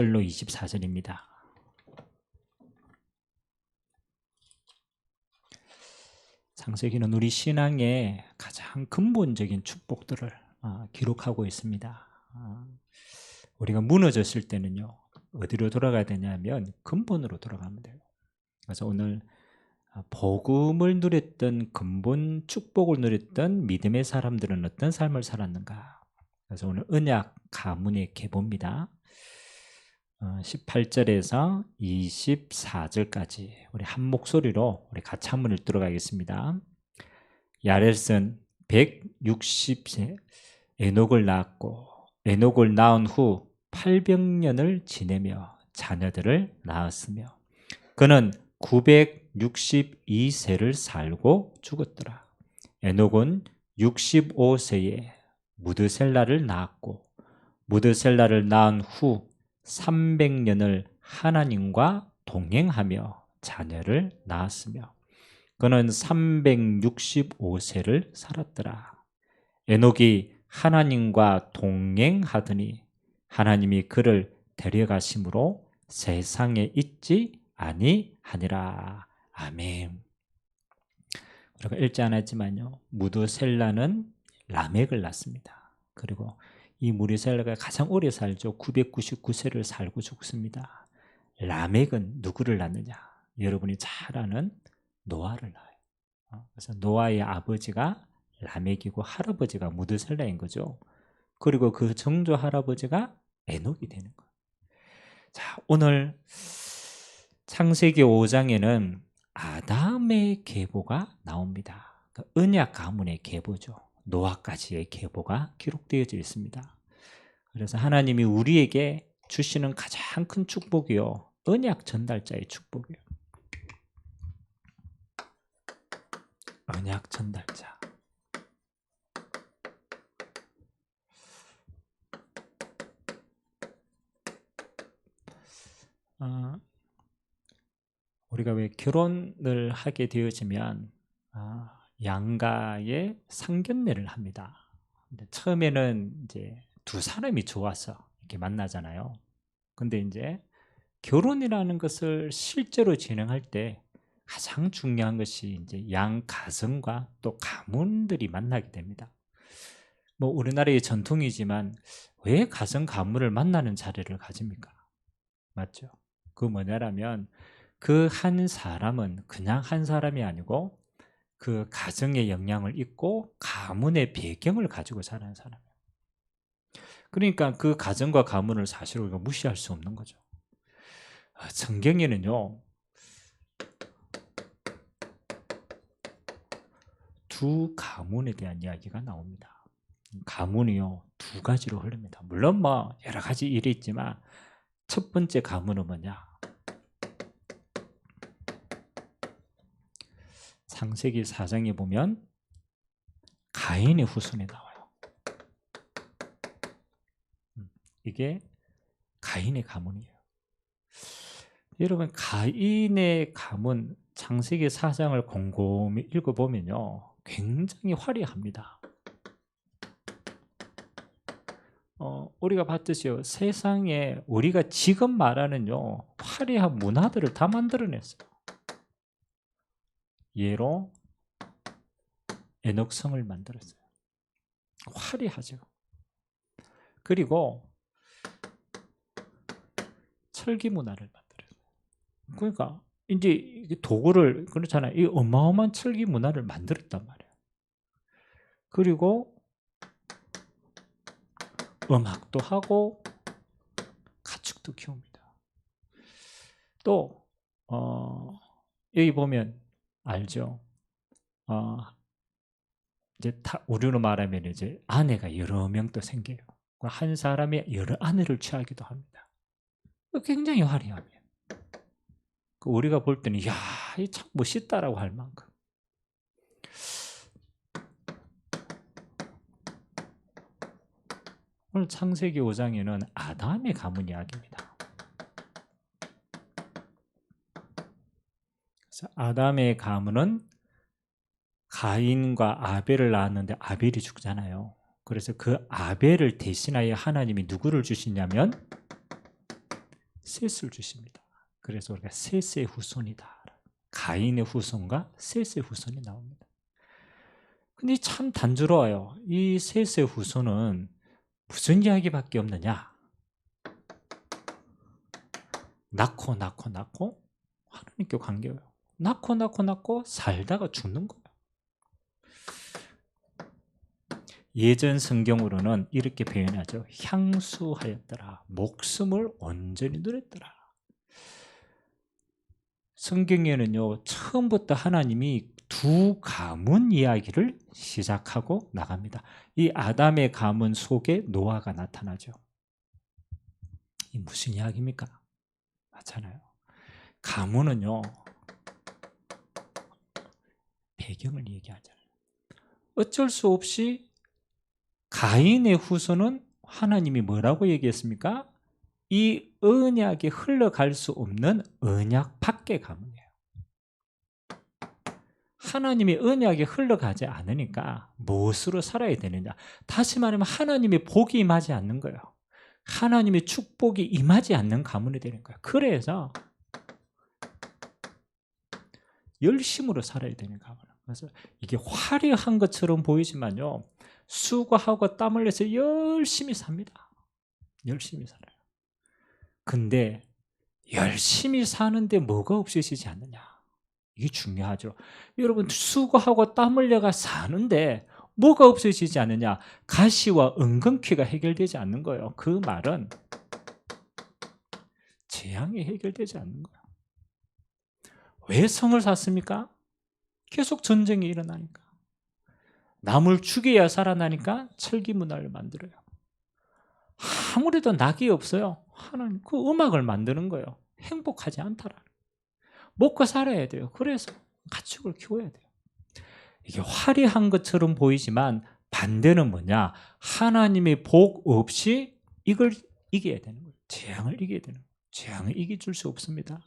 1절로 24절입니다. 창세기는 우리 신앙의 가장 근본적인 축복들을 기록하고 있습니다. 우리가 무너졌을 때는요, 어디로 돌아가야 되냐면 근본으로 돌아가면 돼요. 그래서 오늘 복음을 누렸던 근본 축복을 누렸던 믿음의 사람들은 어떤 삶을 살았는가. 그래서 오늘 언약 가문의 계보입니다. 18절에서 24절까지 우리 한 목소리로 우리 같이 한번 읽도록 하겠습니다. 야렛은 160세 에녹을 낳았고, 에녹을 낳은 후 800년을 지내며 자녀들을 낳았으며, 그는 962세를 살고 죽었더라. 에녹은 65세에 무드셀라를 낳았고, 무드셀라를 낳은 후 300년을 하나님과 동행하며 자녀를 낳았으며, 그는 365세를 살았더라. 에녹이 하나님과 동행하더니 하나님이 그를 데려가심으로 세상에 있지 아니하니라. 아멘. 우리가 읽지 않았지만요, 무드셀라는 라멕을 낳습니다. 그리고 이 무드셀라가 가장 오래 살죠. 999세를 살고 죽습니다. 라멕은 누구를 낳느냐? 여러분이 잘 아는 노아를 낳아요. 그래서 노아의 아버지가 라멕이고 할아버지가 무드셀라인 거죠. 그리고 그 정조 할아버지가 에녹이 되는 거예요. 자, 오늘 창세기 5장에는 아담의 계보가 나옵니다. 그 언약 가문의 계보죠. 노아까지의 계보가 기록되어져 있습니다. 그래서 하나님이 우리에게 주시는 가장 큰 축복이요, 언약 전달자의 축복이에요. 언약 전달자. 우리가 왜 결혼을 하게 되어지면 양가의 상견례를 합니다. 근데 처음에는 이제 두 사람이 좋아서 이렇게 만나잖아요. 근데 이제 결혼이라는 것을 실제로 진행할 때 가장 중요한 것이 이제 양 가정과 또 가문들이 만나게 됩니다. 뭐 우리나라의 전통이지만 왜 가정 가문을 만나는 자리를 가집니까? 맞죠? 그 뭐냐라면 그 한 사람은 그냥 한 사람이 아니고 그 가정의 영향을 입고 가문의 배경을 가지고 자라는 사람이에요. 그러니까 그 가정과 가문을 사실 우리가 무시할 수 없는 거죠. 성경에는요, 두 가문에 대한 이야기가 나옵니다. 가문이요, 두 가지로 흐릅니다. 물론 뭐 여러 가지 일이 있지만 첫 번째 가문은 뭐냐? 창세기 4장에 보면 가인의 후손이 나와요. 이게 가인의 가문이에요. 여러분, 가인의 가문 창세기 4장을 곰곰이 읽어보면요, 굉장히 화려합니다. 우리가 봤듯이요, 세상에 우리가 지금 말하는요, 화려한 문화들을 다 만들어냈어요. 예로 에녹성을 만들었어요. 화려하죠. 그리고 철기 문화를 만들었어요. 그러니까 이제 도구를, 그렇잖아요. 이 어마어마한 철기 문화를 만들었단 말이에요. 그리고 음악도 하고 가축도 키웁니다. 또 여기 보면 알죠? 이제 우리로 말하면 이제 아내가 여러 명 또 생겨요. 한 사람이 여러 아내를 취하기도 합니다. 굉장히 화려합니다. 우리가 볼 때는 야, 이 참 멋있다라고 할 만큼. 오늘 창세기 5장에는 아담의 가문 이야기입니다. 그래서 아담의 가문은 가인과 아벨을 낳았는데 아벨이 죽잖아요. 그래서 그 아벨을 대신하여 하나님이 누구를 주시냐면 셋을 주십니다. 그래서 우리가 셋의 후손이다. 가인의 후손과 셋의 후손이 나옵니다. 근데 참 단조로워요. 이 셋의 후손은 무슨 이야기밖에 없느냐? 낳고 하나님께 관계해요. 낳고 살다가 죽는 거예요. 예전 성경으로는 이렇게 표현하죠. 향수하였더라. 목숨을 온전히 누렸더라. 성경에는요, 처음부터 하나님이 두 가문 이야기를 시작하고 나갑니다. 이 아담의 가문 속에 노아가 나타나죠. 이 무슨 이야기입니까? 맞잖아요. 가문은요, 배경을 얘기하잖아요. 어쩔 수 없이 가인의 후손은 하나님이 뭐라고 얘기했습니까? 이 언약에 흘러갈 수 없는 언약 밖의 가문이에요. 하나님이 언약에 흘러가지 않으니까 무엇으로 살아야 되느냐? 다시 말하면 하나님의 복이 임하지 않는 거예요. 하나님의 축복이 임하지 않는 가문이 되는 거예요. 그래서 열심으로 살아야 되는 가문. 그래서 이게 화려한 것처럼 보이지만요, 수고하고 땀 흘려서 열심히 삽니다. 열심히 살아요. 근데 열심히 사는데 뭐가 없어지지 않느냐? 이게 중요하죠. 여러분, 수고하고 땀 흘려가 사는데 뭐가 없어지지 않느냐? 가시와 은근퀴가 해결되지 않는 거예요. 그 말은 재앙이 해결되지 않는 거예요. 왜 성을 샀습니까? 계속 전쟁이 일어나니까. 남을 죽여야 살아나니까 철기 문화를 만들어요. 아무래도 낙이 없어요. 하나님 그 음악을 만드는 거예요. 행복하지 않다라는. 먹고 살아야 돼요. 그래서 가축을 키워야 돼요. 이게 화려한 것처럼 보이지만 반대는 뭐냐? 하나님의 복 없이 이걸 이겨야 되는 거예요. 재앙을 이겨야 되는 거예요. 재앙을 이겨줄 수 없습니다.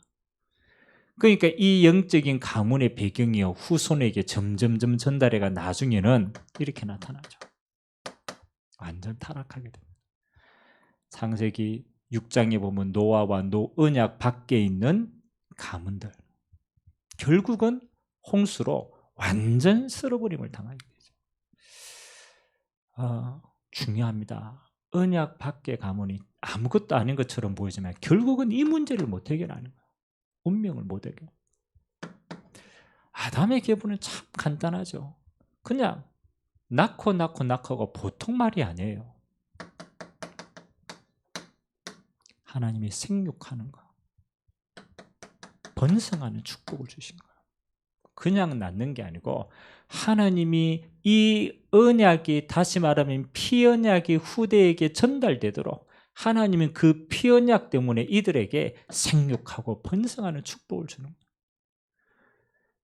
그러니까 이 영적인 가문의 배경이요, 후손에게 점점점 전달해가 나중에는 이렇게 나타나죠. 완전 타락하게 됩니다. 창세기 6장에 보면 노아와 언약 밖에 있는 가문들, 결국은 홍수로 완전 쓸어버림을 당하게 되죠. 중요합니다. 언약 밖의 가문이 아무것도 아닌 것처럼 보이지만 결국은 이 문제를 못 해결하는 거예요. 운명을 못 해결. 아담의 계보는 참 간단하죠. 그냥 낳고가 보통 말이 아니에요. 하나님이 생육하는 거, 번성하는 축복을 주신 거예요. 그냥 낳는 게 아니고 하나님이 이 언약이, 다시 말하면 피언약이 후대에게 전달되도록 하나님은 그 피언약 때문에 이들에게 생육하고 번성하는 축복을 주는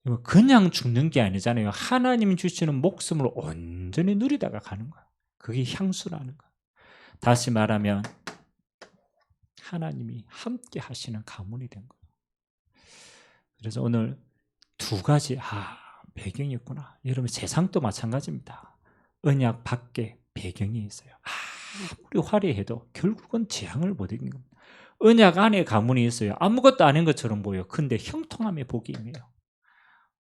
거예요. 그냥 죽는 게 아니잖아요. 하나님이 주시는 목숨을 온전히 누리다가 가는 거예요. 그게 향수라는 거예요. 다시 말하면 하나님이 함께 하시는 가문이 된 거예요. 그래서 오늘 두 가지 배경이 있구나. 여러분, 세상도 마찬가지입니다. 언약 밖에 배경이 있어요. 아무리 화려해도 결국은 재앙을 못 이기는 겁니다. 언약 안에 가문이 있어요. 아무것도 아닌 것처럼 보여요. 근데 형통함의 복이 임해요.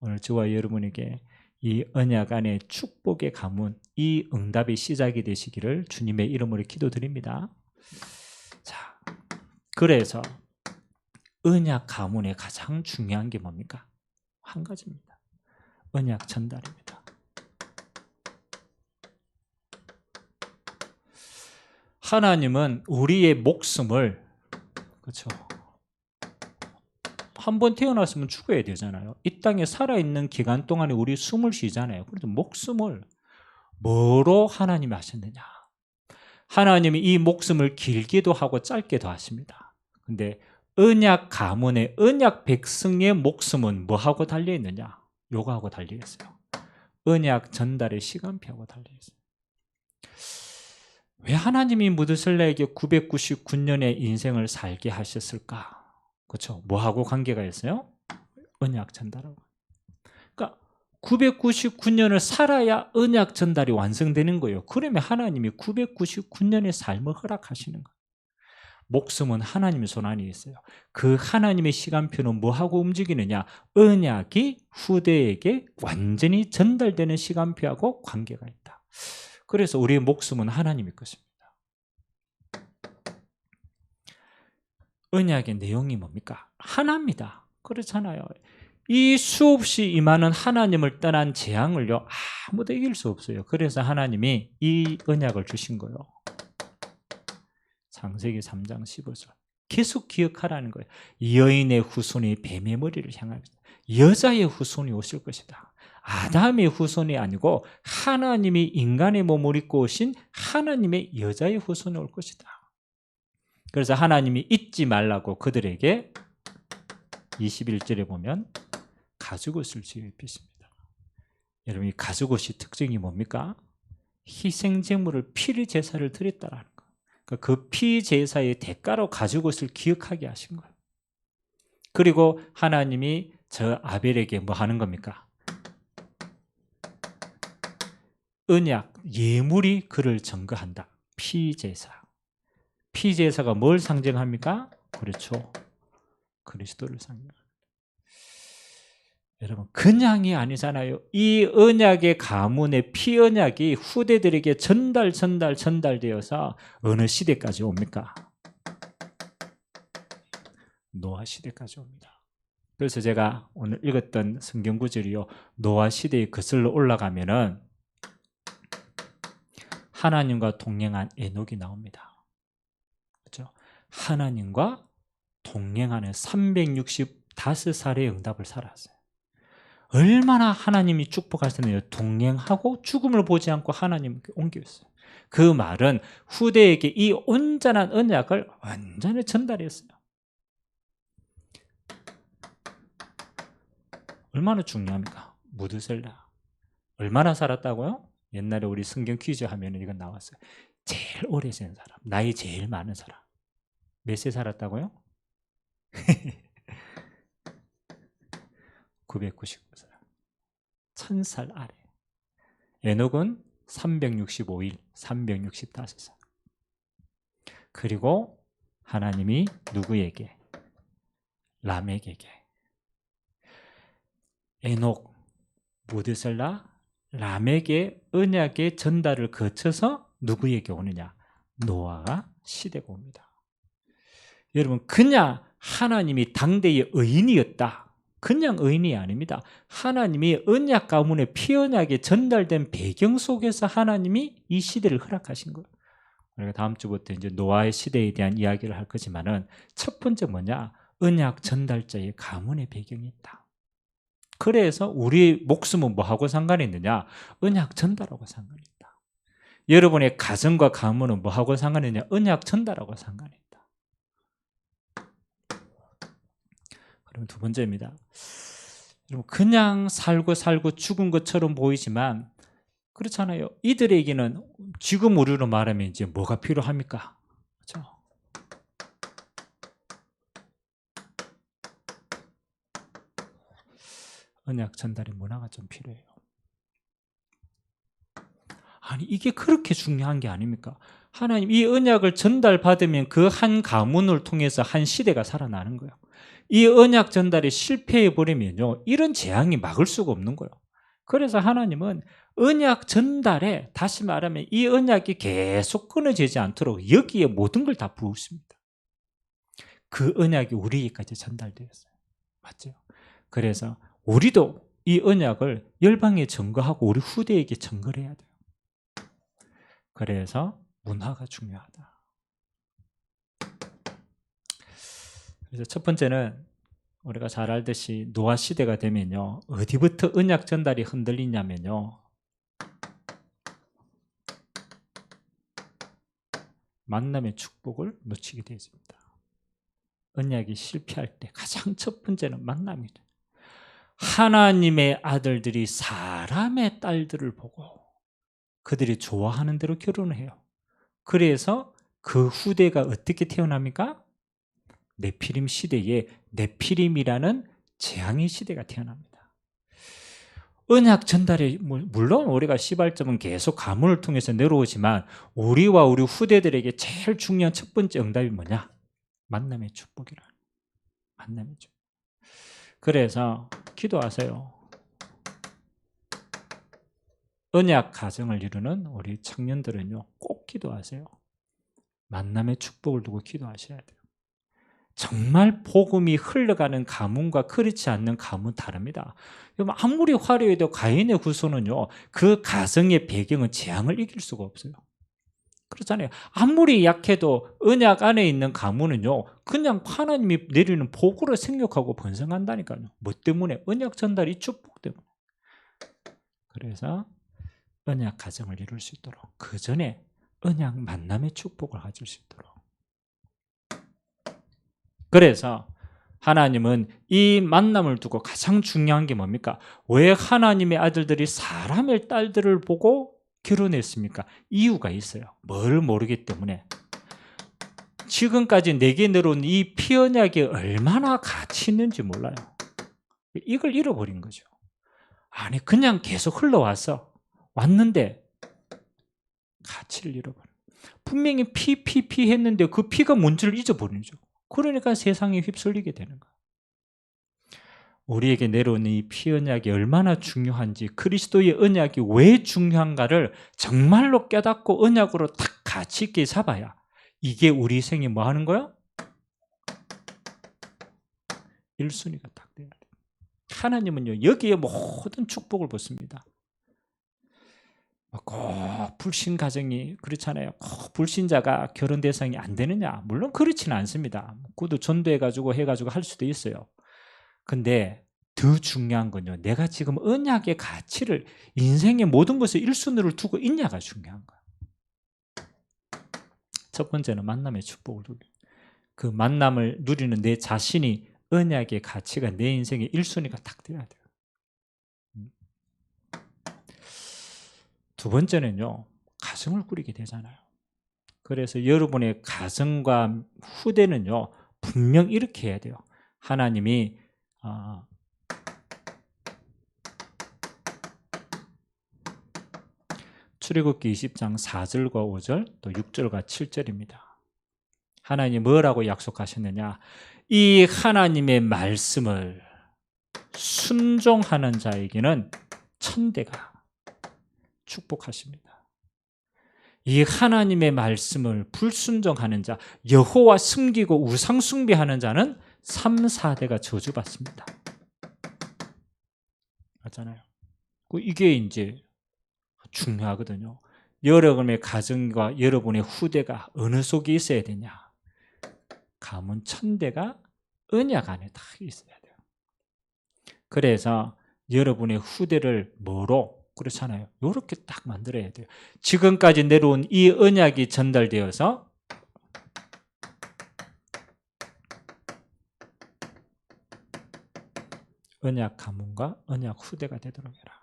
오늘 저와 여러분에게 이 언약 안에 축복의 가문, 이 응답의 시작이 되시기를 주님의 이름으로 기도드립니다. 자, 그래서 언약 가문의 가장 중요한 게 뭡니까? 한 가지입니다. 언약 전달입니다. 하나님은 우리의 목숨을, 그렇죠, 한번 태어났으면 죽어야 되잖아요. 이 땅에 살아있는 기간 동안에 우리 숨을 쉬잖아요. 그래서 목숨을 뭐로 하나님이 하셨느냐? 하나님이 이 목숨을 길게도 하고 짧게도 하십니다. 근데 언약 가문의, 언약 백성의 목숨은 뭐하고 달려있느냐? 요거하고 달려있어요. 언약 전달의 시간표하고 달려있어요. 왜 하나님이 무드셀라에게 999년의 인생을 살게 하셨을까? 그렇죠? 뭐하고 관계가 있어요? 언약 전달하고. 그러니까 999년을 살아야 언약 전달이 완성되는 거예요. 그러면 하나님이 999년의 삶을 허락하시는 거예요. 목숨은 하나님의 손 안에 있어요. 그 하나님의 시간표는 뭐하고 움직이느냐? 언약이 후대에게 완전히 전달되는 시간표하고 관계가 있다. 그래서 우리의 목숨은 하나님의 것입니다. 언약의 내용이 뭡니까? 하나입니다. 그렇잖아요. 이 수없이 임하는 하나님을 떠난 재앙을요, 아무도 이길 수 없어요. 그래서 하나님이 이 언약을 주신 거예요. 창세기 3장 15절. 계속 기억하라는 거예요. 여인의 후손이 뱀의 머리를 향하겠다. 여자의 후손이 오실 것이다. 아담의 후손이 아니고 하나님이 인간의 몸을 입고 오신 하나님의 여자의 후손이 올 것이다. 그래서 하나님이 잊지 말라고 그들에게 21절에 보면 가죽옷을 지어 입히십니다. 여러분, 이 가죽옷이 특징이 뭡니까? 희생제물을 피리 제사를 드렸다라는 거. 그러니까 그 피제사의 대가로 가죽옷을 기억하게 하신 거예요. 그리고 하나님이 저 아벨에게 뭐 하는 겁니까? 언약, 예물이 그를 증거한다. 피제사. 피제사가 뭘 상징합니까? 그렇죠. 그리스도를 상징합니다. 여러분, 그냥이 아니잖아요. 이 언약의 가문의 피언약이 후대들에게 전달되어서 어느 시대까지 옵니까? 노아 시대까지 옵니다. 그래서 제가 오늘 읽었던 성경 구절이요, 노아 시대에 거슬러 올라가면은 하나님과 동행한 에녹이 나옵니다. 그렇죠? 하나님과 동행하는 365살의 응답을 살았어요. 얼마나 하나님이 축복하셨느냐. 동행하고 죽음을 보지 않고 하나님께 옮겼어요. 그 말은 후대에게 이 온전한 언약을 완전히 전달했어요. 얼마나 중요합니까? 무드셀라 얼마나 살았다고요? 옛날에 우리 성경 퀴즈 하면 이건 나왔어요. 제일 오래 산 사람, 나이 제일 많은 사람. 몇 세 살았다고요? 999살. 1000살 아래. 에녹은 365일, 365살. 그리고 하나님이 누구에게? 라멕에게. 에녹, 무드셀라, 라멕의 언약의 전달을 거쳐서 누구에게 오느냐? 노아가 시대가 옵니다. 여러분, 그냥 하나님이 당대의 의인이었다. 그냥 의인이 아닙니다. 하나님이 언약 가문의 피언약에 전달된 배경 속에서 하나님이 이 시대를 허락하신 거예요. 우리가 다음 주부터 이제 노아의 시대에 대한 이야기를 할 거지만은 첫 번째 뭐냐? 언약 전달자의 가문의 배경이 있다. 그래서 우리 목숨은 뭐하고 상관이 있느냐? 언약 전달하고 상관이 있다. 여러분의 가정과 가문은 뭐하고 상관이 있느냐? 언약 전달하고 상관이 있다. 그럼 두 번째입니다. 여러분, 그냥 살고 죽은 것처럼 보이지만 그렇잖아요. 이들에게는 지금 우리로 말하면 이제 뭐가 필요합니까? 그렇죠? 언약 전달의 문화가 좀 필요해요. 아니, 이게 그렇게 중요한 게 아닙니까? 하나님, 이 언약을 전달받으면 그 한 가문을 통해서 한 시대가 살아나는 거예요. 이 언약 전달이 실패해버리면요, 이런 재앙이 막을 수가 없는 거예요. 그래서 하나님은 언약 전달에, 다시 말하면 이 언약이 계속 끊어지지 않도록 여기에 모든 걸 다 부으십니다. 그 언약이 우리에게까지 전달되었어요. 맞죠? 그래서 우리도 이 언약을 열방에 증거하고 우리 후대에게 증거를 해야 돼요. 그래서 문화가 중요하다. 그래서 첫 번째는 우리가 잘 알듯이 노아 시대가 되면요, 어디부터 언약 전달이 흔들리냐면요, 만남의 축복을 놓치게 되어집니다. 언약이 실패할 때 가장 첫 번째는 만남이죠. 하나님의 아들들이 사람의 딸들을 보고 그들이 좋아하는 대로 결혼을 해요. 그래서 그 후대가 어떻게 태어납니까? 네피림 시대에 네피림이라는 재앙의 시대가 태어납니다. 언약 전달이 물론 우리가 시발점은 계속 가문을 통해서 내려오지만 우리와 우리 후대들에게 제일 중요한 첫 번째 응답이 뭐냐? 만남의 축복이라. 만남의 축복. 그래서 기도하세요. 언약 가정을 이루는 우리 청년들은요, 꼭 기도하세요. 만남의 축복을 두고 기도하셔야 돼요. 정말 복음이 흘러가는 가문과 그렇지 않는 가문 다릅니다. 아무리 화려해도 가인의 후손은요, 그 가정의 배경은 재앙을 이길 수가 없어요. 그렇잖아요. 아무리 약해도 언약 안에 있는 가문은요, 그냥 하나님이 내리는 복으로 생육하고 번성한다니까요. 뭐 때문에? 언약 전달 이 축복 때문에. 그래서 언약 가정을 이룰 수 있도록, 그 전에 언약 만남의 축복을 가질 수 있도록. 그래서 하나님은 이 만남을 두고 가장 중요한 게 뭡니까? 왜 하나님의 아들들이 사람의 딸들을 보고 결혼했습니까? 이유가 있어요. 뭘 모르기 때문에. 지금까지 내게 내려온 이 피언약이 얼마나 가치 있는지 몰라요. 이걸 잃어버린 거죠. 아니, 그냥 계속 흘러와서 왔는데 가치를 잃어버려. 분명히 피 했는데 그 피가 뭔지를 잊어버리죠. 그러니까 세상에 휩쓸리게 되는 거예요. 우리에게 내려오는 이 피언약이 얼마나 중요한지, 그리스도의 언약이 왜 중요한가를 정말로 깨닫고 언약으로 딱 가치 있게 잡아야 이게 우리 생에 뭐 하는 거야? 1순위가 딱 돼야 돼요. 하나님은요, 여기에 모든 축복을 붓습니다. 꼭 불신 가정이 그렇잖아요. 꼭 불신자가 결혼 대상이 안 되느냐? 물론 그렇지는 않습니다. 그것도 전도해가지고 해가지고 할 수도 있어요. 근데 더 중요한 건요, 내가 지금 언약의 가치를, 인생의 모든 것을 1순위를 두고 있냐가 중요한 거예요. 첫 번째는 만남의 축복을 누리는, 그 만남을 누리는 내 자신이 언약의 가치가 내 인생의 1순위가 딱 돼야 돼요. 두 번째는요, 가정을 꾸리게 되잖아요. 그래서 여러분의 가정과 후대는요, 분명 이렇게 해야 돼요. 하나님이 출애굽기 20장 4절과 5절 또 6절과 7절입니다. 하나님이 뭐라고 약속하셨느냐? 이 하나님의 말씀을 순종하는 자에게는 천대가 축복하십니다. 이 하나님의 말씀을 불순종하는 자, 여호와 숨기고 우상 숭배하는 자는 3, 4대가 저주받습니다. 맞잖아요. 이게 이제 중요하거든요. 여러분의 가정과 여러분의 후대가 어느 속에 있어야 되냐? 가문 천대가 언약 안에 다 있어야 돼요. 그래서 여러분의 후대를 뭐로? 그렇잖아요. 이렇게 딱 만들어야 돼요. 지금까지 내려온 이 언약이 전달되어서 언약 가문과 언약 후대가 되도록 해라.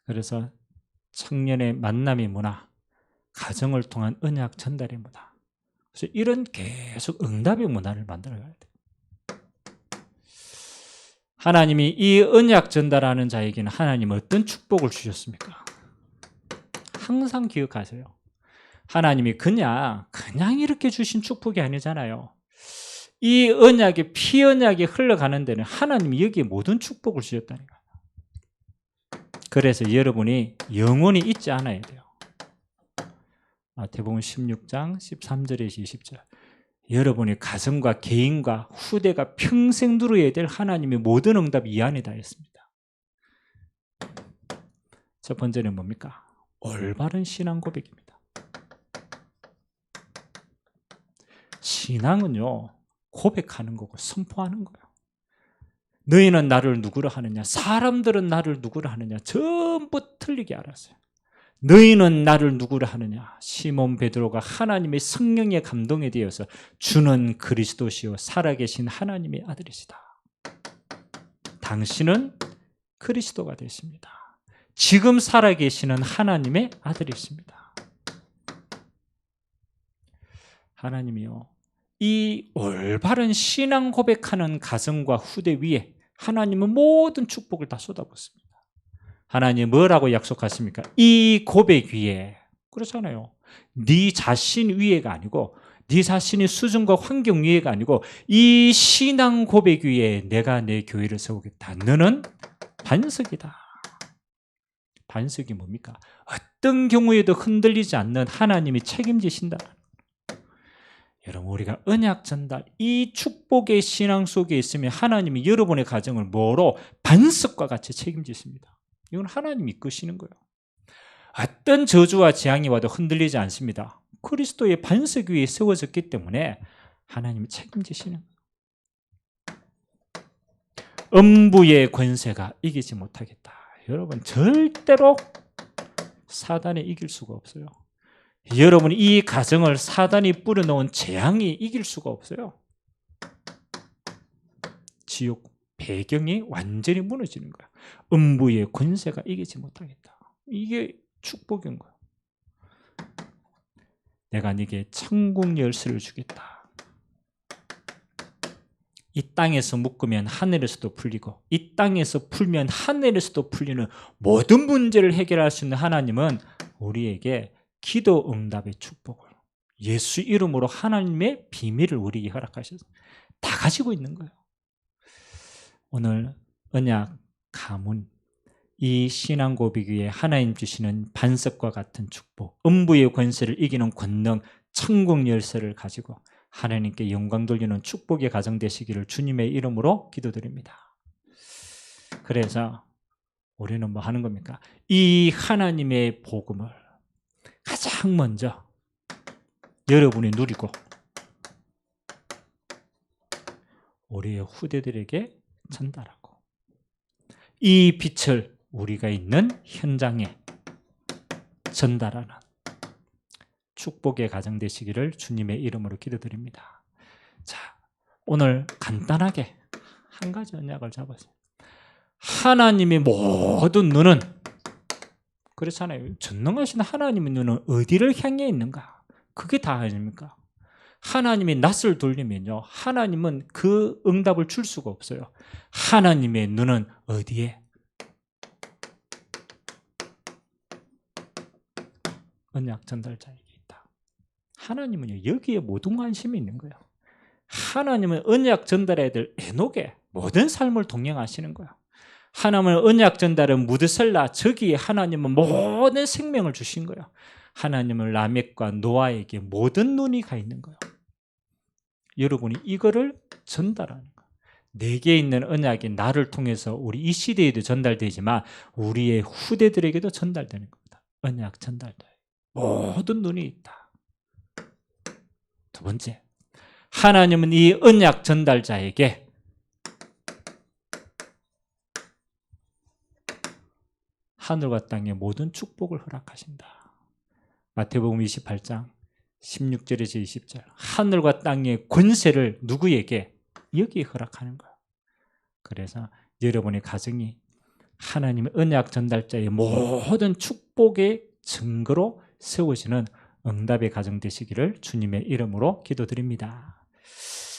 그래서 청년의 만남의 문화, 가정을 통한 언약 전달의 문화. 그래서 이런 계속 응답의 문화를 만들어가야 돼요. 하나님이 이 언약 전달하는 자에게는 하나님 어떤 축복을 주셨습니까? 항상 기억하세요. 하나님이 그냥 이렇게 주신 축복이 아니잖아요. 이 언약이 피언약이 흘러가는 데는 하나님이 여기에 모든 축복을 주셨다는 거예요. 그래서 여러분이 영원히 잊지 않아야 돼요. 마태복음 16장 13절에서 20절. 여러분의 가정과 개인과 후대가 평생 누려야 될 하나님의 모든 응답이 이 안에 다 있습니다. 첫 번째는 뭡니까? 올바른 신앙 고백입니다. 신앙은요, 고백하는 거고 선포하는 거예요. 너희는 나를 누구로 하느냐? 사람들은 나를 누구로 하느냐? 전부 틀리게 알았어요. 너희는 나를 누구로 하느냐? 시몬 베드로가 하나님의 성령의 감동에 대해서 주는 그리스도시요 살아계신 하나님의 아들이시다. 당신은 그리스도가 되십니다. 지금 살아계시는 하나님의 아들이십니다. 하나님이요, 이 올바른 신앙 고백하는 가정과 후대 위에 하나님은 모든 축복을 다 쏟아붓습니다. 하나님 뭐라고 약속하십니까? 이 고백 위에, 그렇잖아요. 네 자신 위에가 아니고 네 자신의 수준과 환경 위에가 아니고 이 신앙 고백 위에 내가 내 교회를 세우겠다. 너는 반석이다. 반석이 뭡니까? 어떤 경우에도 흔들리지 않는 하나님이 책임지신다. 여러분, 우리가 언약 전달, 이 축복의 신앙 속에 있으면 하나님이 여러분의 가정을 뭐로? 반석과 같이 책임지십니다. 이건 하나님이 이끄시는 거예요. 어떤 저주와 재앙이 와도 흔들리지 않습니다. 그리스도의 반석 위에 세워졌기 때문에 하나님이 책임지시는 거예요. 음부의 권세가 이기지 못하겠다. 여러분, 절대로 사단이 이길 수가 없어요. 여러분, 이 가정을 사단이 뿌려놓은 재앙이 이길 수가 없어요. 지옥 배경이 완전히 무너지는 거야. 음부의 권세가 이기지 못하겠다. 이게 축복인 거야. 내가 네게 천국 열쇠를 주겠다. 이 땅에서 묶으면 하늘에서도 풀리고, 이 땅에서 풀면 하늘에서도 풀리는 모든 문제를 해결할 수 있는 하나님은 우리에게 기도 응답의 축복을, 예수 이름으로 하나님의 비밀을 우리에게 허락하셔서 다 가지고 있는 거예요. 오늘 언약 가문, 이 신앙 고백 위에 하나님 주시는 반석과 같은 축복, 음부의 권세를 이기는 권능, 천국 열쇠를 가지고 하나님께 영광 돌리는 축복의 가정 되시기를 주님의 이름으로 기도드립니다. 그래서 우리는 뭐 하는 겁니까? 이 하나님의 복음을 가장 먼저 여러분이 누리고 우리의 후대들에게 전달하고, 이 빛을 우리가 있는 현장에 전달하는 축복의 가정 되시기를 주님의 이름으로 기도드립니다. 자, 오늘 간단하게 한 가지 언약을 잡았어요. 하나님의 모든 눈은, 그렇잖아요. 전능하신 하나님의 눈은 어디를 향해 있는가? 그게 다 아닙니까? 하나님이 낯을 돌리면요, 하나님은 그 응답을 줄 수가 없어요. 하나님의 눈은 어디에? 언약 전달자에게 있다. 하나님은 여기에 모든 관심이 있는 거예요. 하나님은 언약 전달해야 될 에녹의 모든 삶을 동행하시는 거예요. 하나님은 언약 전달은 무드셀라, 저기에 하나님은 모든 생명을 주신 거예요. 하나님은 라멕과 노아에게 모든 눈이 가 있는 거예요. 여러분이 이거를 전달하는 거예요. 내게 있는 언약이 나를 통해서 우리 이 시대에도 전달되지만 우리의 후대들에게도 전달되는 겁니다. 언약 전달돼. 모든 눈이 있다. 두 번째, 하나님은 이 언약 전달자에게 하늘과 땅의 모든 축복을 허락하신다. 마태복음 28장 16절에서 20절. 하늘과 땅의 권세를 누구에게? 여기에 허락하는 거예요. 그래서 여러분의 가정이 하나님의 언약 전달자의 모든 축복의 증거로 세워지는 응답의 가정 되시기를 주님의 이름으로 기도드립니다.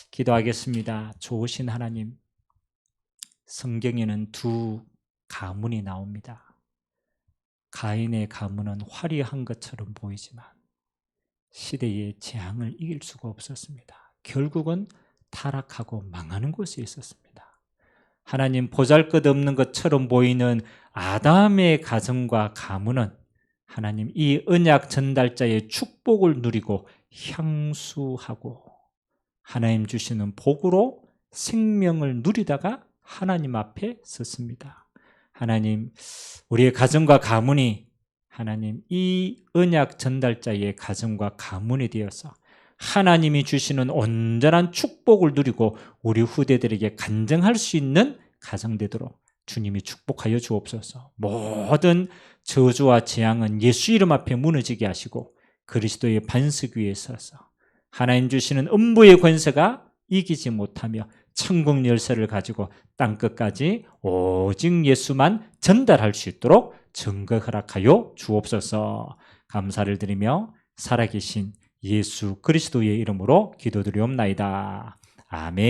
기도하겠습니다. 좋으신 하나님, 성경에는 두 가문이 나옵니다. 가인의 가문은 화려한 것처럼 보이지만 시대의 재앙을 이길 수가 없었습니다. 결국은 타락하고 망하는 곳에 있었습니다. 하나님, 보잘것없는 것처럼 보이는 아담의 가정과 가문은 하나님 이 언약 전달자의 축복을 누리고 향수하고 하나님 주시는 복으로 생명을 누리다가 하나님 앞에 섰습니다. 하나님, 우리의 가정과 가문이 하나님 이 언약 전달자의 가정과 가문이 되어서 하나님이 주시는 온전한 축복을 누리고 우리 후대들에게 간증할 수 있는 가정 되도록 주님이 축복하여 주옵소서. 모든 저주와 재앙은 예수 이름 앞에 무너지게 하시고 그리스도의 반석 위에 서서 하나님 주시는 음부의 권세가 이기지 못하며 천국 열쇠를 가지고 땅끝까지 오직 예수만 전달할 수 있도록 증거 허락하여 주옵소서. 감사를 드리며 살아계신 예수 그리스도의 이름으로 기도드리옵나이다. 아멘.